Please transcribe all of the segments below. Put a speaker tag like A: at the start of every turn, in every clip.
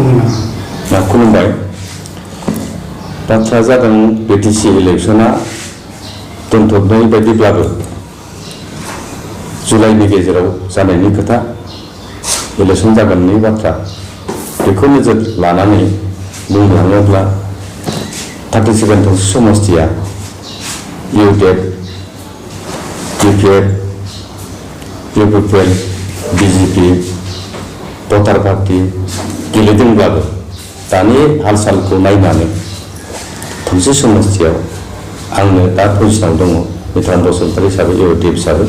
A: खुलुमबाय बाथ्रा जादों बिटिसि इलेक्शना दोनथ'नाय बायदिब्लाबो जुलाइनि गेजेराव जानायनि खोथा इलेक्शन जागोननि बाथ्रा बेखौ नोजोर लानानै बुंनो थाङोब्ला 37 धोनस्रि समष्टिया इउडेप बिपिएफ इउपिपिएल बिजेपि भटार पार्टी गेलेदोंब्लाबो दानि हाल-सालखौ नायनानै धोनस्रि समष्टियाव आंनो दा पजिशनाव दङ मित्रान बसुमतारी हिसाबै इउडेप हिसाबै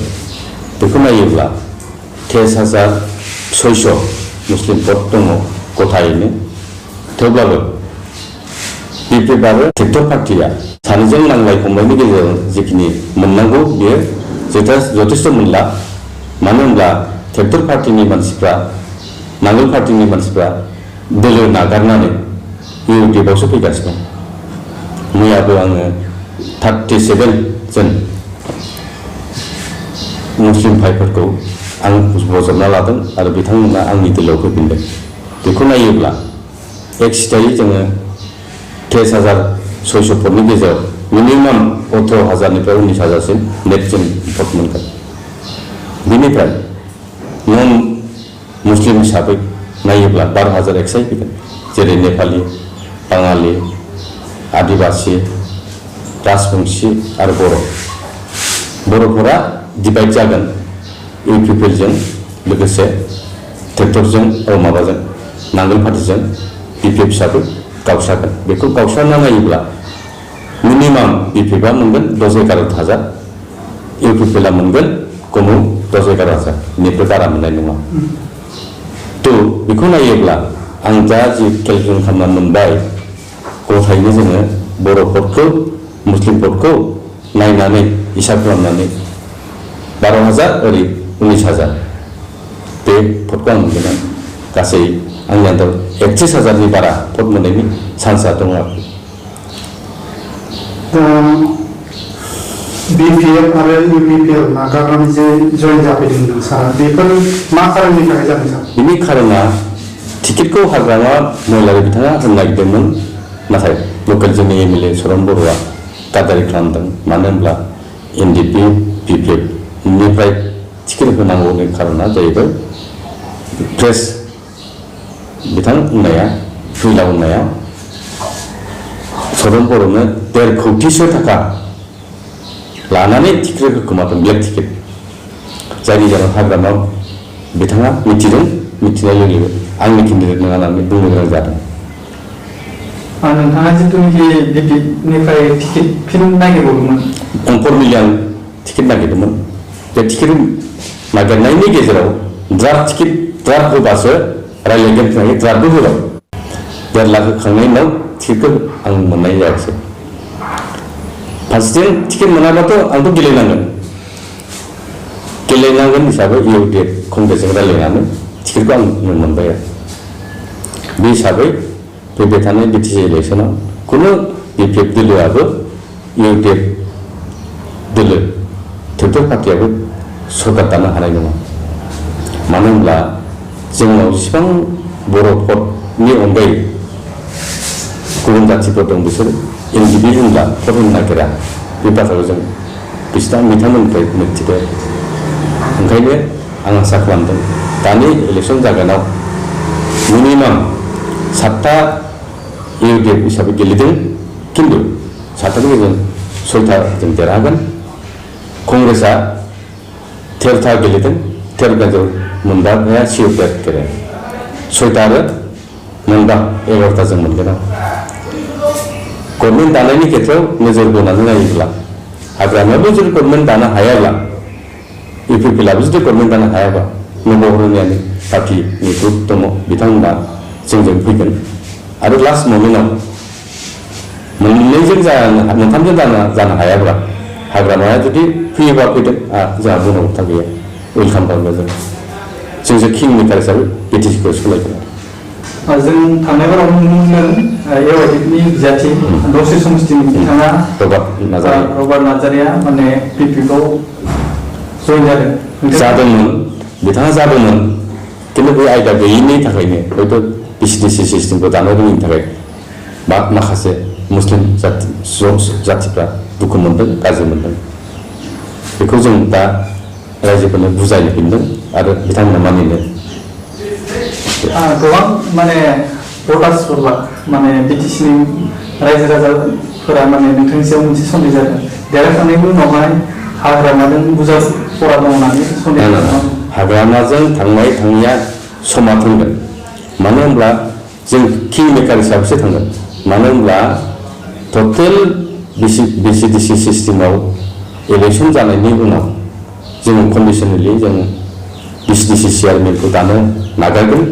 A: बेखौ नायोब्ला 23,600 मुस्लिम भट दङ गथायैनो थेवब्लाबो बिपिएफ आरो ट्रेक्टर पार्टिया सानैजों नांलाय खमलायनि गेजेरजों जिखिनि मोननांगौ बेयो जथेस्थ मोनला मानो होनब्ला ट्रेक्टर पार्टिनि मानसिफ्रा नांगोल पार्टिनि मानसिफ्रा दोलो नागारनानै इउडेपआवसो फैगासिनो मैयाबो आङो 37 जन मुस्लिम भाइफोरखौ आं बजबना लादों आरो बिथांमोना आंनि दोलोआव फैफिनदों बेखौ नायोब्ला एक सिटायै जोङो 23,600 भटनि गेजेराव मिनिमाम 18,000निफ्राय 19,000सिम नेट जों भट मोनगोन बेनिफ्राय नन मुस्लिम हिसाबै नायोब्ला 12,000 एक्साइ फैगोन जेरै नेपाली बाङालि आदिबासि राजबंशी आरो बर'फोरा डिभाइड जागोन इउपिपिएलजों लोगोसे ट्रेक्टरजों माबाजों नांगोल पार्टिजों बिपिएफ हिसाबै गावस्रागोन बेखौ गावस्राना नायोब्ला मिनिमाम बिपिएफआ मोनगोन 10-11,000 इउपिपिएलआ मोनगोन कमु 10-11,000 बेनिफ्राय बारा मोननाय नङा थ' बेखौ नायोब्ला आं दा जि केलकुलेट खालामना मोनबाय गथायैनो जोङो बर' भटखौ मुस्लिम भटखौ नायनानै हिसाब खालामनानै 12,000 ओरै 19,000 बे भटखौ आं मोनगोन गासै आंनि आन्दाव 31,000नि बारा भट मोननायनि चान्सआ दङ आरोखि
B: बिपिएफ आरो इउपिपिएल नागारनानै जे जयेन जाफैदों सार बेफोर मा खारननि थाखाय जादों सार
A: बिनि खारना टिकेटखौ हाग्रामा महिलारि बिथाङा होनो नागिरदोंमोन नाथाय लकेल जोंनि एमएलए सरन बर'आ गादारि खालामदों मानो होनब्ला एनडिपि बिपिएफ निफ्राय टिकेट होनांगौनि खारना जाहैबाय प्रेस बिथां होननाया फैला होननाया सरन बर'नो 1.5 कोटिसो थाखा लानानै टिकेट होखोमादों ब्लेक टिकेट जायनि जाहोनाव हाग्रामा बिथाङा मिथिनाय लोगो आंनि केन्डिडेट नङा होननानै बुंनो गोनां जादों
B: नोंथाङा जिथुनिखि बिपिएफनिफ्राय टिकेट फिन नागिरबावदोंमोन
A: 4 मिलियन टिकेट नागिरदोंमोन बे टिकेट नागिरनायनि गेजेराव ड्राफ्ट होबासो रायज्लायगोन होननानै ड्राफ्टबो होबाय 1.5 लाख होखांनायनि उनाव टिकेटखौ आं मोननाय जायाखिसै फारसेथिं टिकेट मोनाबाथ' आंथ' गेलेनांगोन हिसाबै इउडेप कंग्रेसजों रायज्लायनानै टिकेटखौ आं मोनबाय आरो बे हिसाबै फैबाय थानाय बिटिसि इलेक्शनाव खुनु बिपिएफ दोलोआबो इउडेप दोलो ट्रेक्टर पार्टियाबो सरकार दानो हानाय नङा मानो होनब्ला जोंनाव जेसेबां बर' भटनि अनगायै गुबुन जाथिफोर दं बिसोर एनडिपि होनब्ला भट होनो नागिरा बे बाथ्राखौ जों बिथांमोननिफ्राय मिथिबाय ओंखायनो आं आसा खालामदों दानि इलेक्शन जागोनाव मिनिमाम 7था इउडेप हिसाबै गेलेदों खिन्थु 7थानि गेजेरजों 6था जों देरहागोन कंग्रेसआ 13था गेलेदों 13 गेजेराव मोनबाया सिअर गेले 6था आरो मोनबा 11था जों मोनगोन गभर्नमेन्ट दानायनि खेथ्रआव नोजोर बोनानै नायोब्ला हाग्रामायाबो जुदि गभर्नमेन्ट दानो हायाब्ला इउपिपिएलआबो जुदि गभर्नमेन्ट दानो हायाबा नबहरनियानि पार्टिनि ग्रुप दङ बिथांमोना जोंजों फैगोन आरो लास्ट ममेन्टआव मोननैजों मोनथामजों जानो हायाब्ला हाग्रामाया जुदि फैयोबा फैदों जोंहा बुंनो खोथा गैया वेलकाम खालामो जोंसो किं मेकार हिसाबै बिटिसिखौ सालायगोन
B: जों थांनाय बाराव नुनो मोनदों इउडेपनि बिजाथि दसे समस्थिनि बिथाङा रबार्ट नार्जारिया माने बिपिएफआव जयेन जादोंमोन
A: बिथाङा जादोंमोन खिन्थु बे आयदा गैयैनि थाखायनो हयथ' BCDC सिस्टेमखौ दानो रोङिनि थाखाय माखासे मुस्लिम जाथिफ्रा दुखु मोनदों, गाज्रि मोनदों। बेखौ जों दा रायजोफोरनो बुजायफिनदों आरो बिथांमोना मानिनो।
B: गोबां माने भटार्सफोरबा माने बिटिसिनि रायजो राजाफोरा माने नोंथांनि सायाव मोनसे सन्देह जादों। देरहाखांनायनि उनावहाय हाग्रामाजों बुरजा खरा दं होननानै सन्देह जादों।
A: हाग्रामाजों थांनाय थाङिया समा थांगोन। मानो होनब्ला जों किं मेकार हिसाबैसो थांगोन। मानो होनब्ला टटेल BCDC सिस्टेमाव इलेक्सन जानायनि उनाव जों कन्डिसनेलि जों BCDC चेयारमेनखौ दानो नागारगोन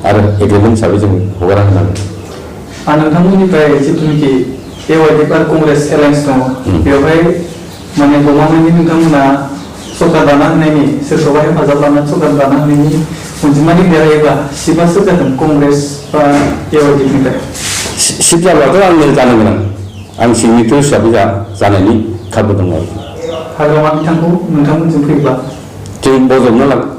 A: आरो एग्रिमेन्ट हिसाबै जों हगारना होनांगोन।
B: नोंथांमोननिफ्राय जिथुनिखि AYDP आरो कंग्रेस एलायन्स दङ बेवहाय माने गमामायैनो नोंथांमोना सरकार दाना होनायनि सोरखौबा हेफाजाब लानानै सरकार दाना होनायनि अनजिमानि देरहायोब्ला सिबासो जागोन कंग्रेस बा AYDPनिफ्राय।
A: सिट जाब्लाथ' आंनो जानो गोनां। आं सिगनेटर हिसाबै जानायनि खाबु दङ।
B: हाग्रामा बिथांखौ नोंथांमोनजों फैब्ला
A: जों बजबना लागोन।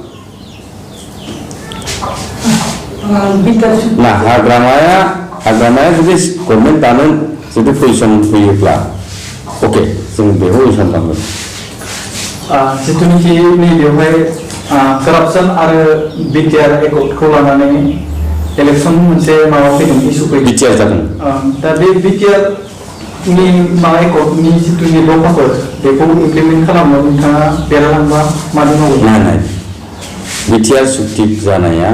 A: ना हाग्रामाया जुदि गभर्नमेन्ट दानो जुदि पजिसन फैयोब्ला अके जों बेखौ पजिसन खालामगोन।
B: जिथुनिखि नैबेवहाय कारापसन आरो BTR एकर्डखौ लानानै इलेक्सन मोनसे माबा फैदों, इस्यु फैदों।
A: BTR जादों।
B: दा बे BTR नि माबा एकर्डनि जिथुनि दफाफोर बेखौ इमप्लिमेन्ट खालामनो नोंथाङा देरहालांबा मादि मावगोन?
A: नाय BTR सुक्ति जानाया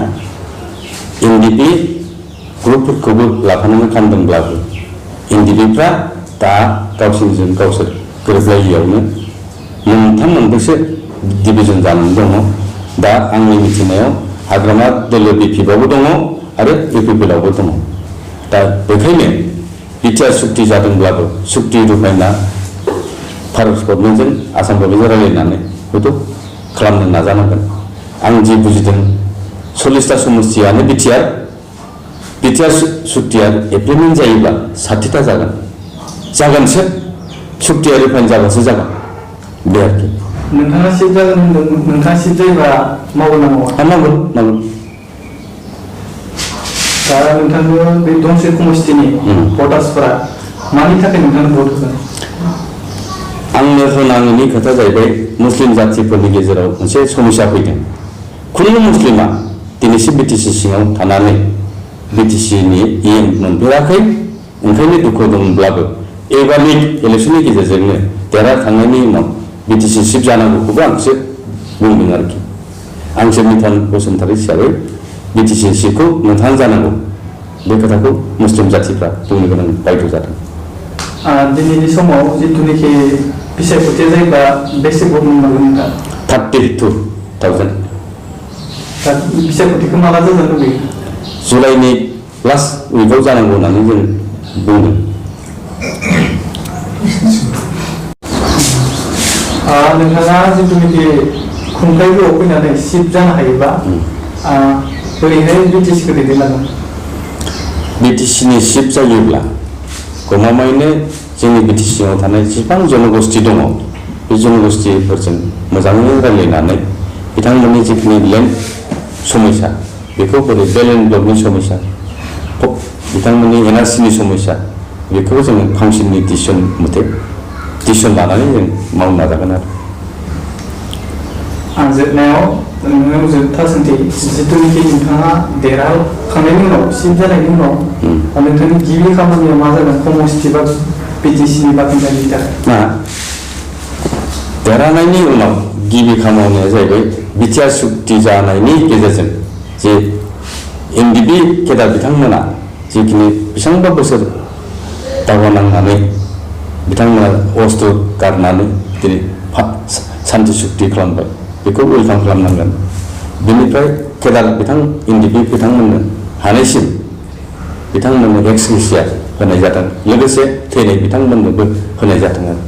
A: NDP ग्रुपफोरखौबो लाफानानै खालामदोंब्लाबो NDPफ्रा दा गावसोरजों गावसोर गोरोबलायियावनो मोनब्रैसो डिभिजन जानानै दङ। दा आंनि मिथिनायाव हाग्रामा दोलो BPPआवबो दङ आरो UPPआवबो दङ। दा बेखायनो BTR सुक्ति जादोंब्लाबो सुक्ति रुफायना भारत गभर्नमेन्टजों आसाम गभर्नमेन्टजों रायलायनानै हयथ' खालामनो नाजानांगोन। आं जि बुजिदों 40टा समस्तियानो BTR सुक्तिया एप्लिमेन्ट जायोब्ला 60टा जागोनसो सुक्तिया रिफाइन जाबासो जागोन बे आरोखि।
B: नोंथाङा सिट जागोन होनदों, नोंथाङा सिट जायोबा मावगोन ना मावा?
A: मावगोन।
B: दा नोंथांनो बे धनसिरि समस्तिनि भटार्सफोरा मानि थाखाय नोंथांनो भट होगोन?
A: आंनो होनाङिनि खोथा जाहैबाय मुस्लिम जाथिफोरनि गेजेराव मोनसे समस्या फैदों। खुनु मुस्लिमा दिनैसिम BTC सिङाव थानानै BTCनि EM मोनफेराखै। ओंखायनो दुखु दंब्लाबो एबारनि इलेक्सननि गेजेरजोंनो देरहाखांनायनि उनाव BTC सिट जानांगौखौबो आंसो बुंदों आरोखि। आंसो मिथान बसुमतारी हिसाबै BTC सिटखौ नोंथाङा जानांगौ बे खोथाखौ मुस्लिम जाथिफ्रा बुंनो गोनां बायद' जादों।
B: दिनैनि समाव जिथुनिखि बिसायख'थिया जायोब्ला बेसे भट मोननांगोन नोंथां?
A: 32,000।
B: दा बिसायख'थिखौ माला जानो लुबैयो?
A: जुलाइनि लास्ट उइकआव जानांगौ होननानै जों बुंदों।
B: नोंथाङा जिथुनिखि खुंथायफोराव फैनानै सिट जानो हायोबा बोरैहाय BTCखौ दैदेनलांगोन?
A: BTCनि सिट जायोब्ला गमामायैनो जोंनि BTCआव थानाय जेसेबां जनगोष्ठी दङ बे जनगोष्ठीफोरजों मोजाङै रायलायनानै बिथांमोननि जिखिनि लेन्ड समस्या बेखौ बोरै बेलेन्ड ब्लकनि समस्या बिथांमोननि NRCनि समस्या बेखौ जों काउन्सिलनि डिसिसन मथे डिसिसन लानानै जों मावनो नाजागोन आरो।
B: आं जोबनायाव नोंनाव जोबथा सोंथि, जिथुनिखि नोंथाङा देरहाखांनायनि उनाव सिट जानायनि उनाव नोंथांनि गिबि खामानिया मा जागोन समस्ति बा BTCनि बाथिंदानि थाखाय?
A: देरहानायनि उनाव गिबि खामानिया जाहैबाय BTR सुक्ति जानायनि गेजेरजों जे NDP केडार बिथांमोना जिखिनि बेसेबांबा बोसोर दावहा नांनानै बिथांमोना अस्त्र गारनानै दिनै सान्ति सुक्ति खालामबाय बेखौ वेलकाम खालामनांगोन। बेनिफ्राय केडार NDP बिथांमोननो हानायसिम बिथांमोननो एक्स ग्रेसिया होनाय जादों, लोगोसे थैनाय बिथांमोननोबो होनाय जादों आरो।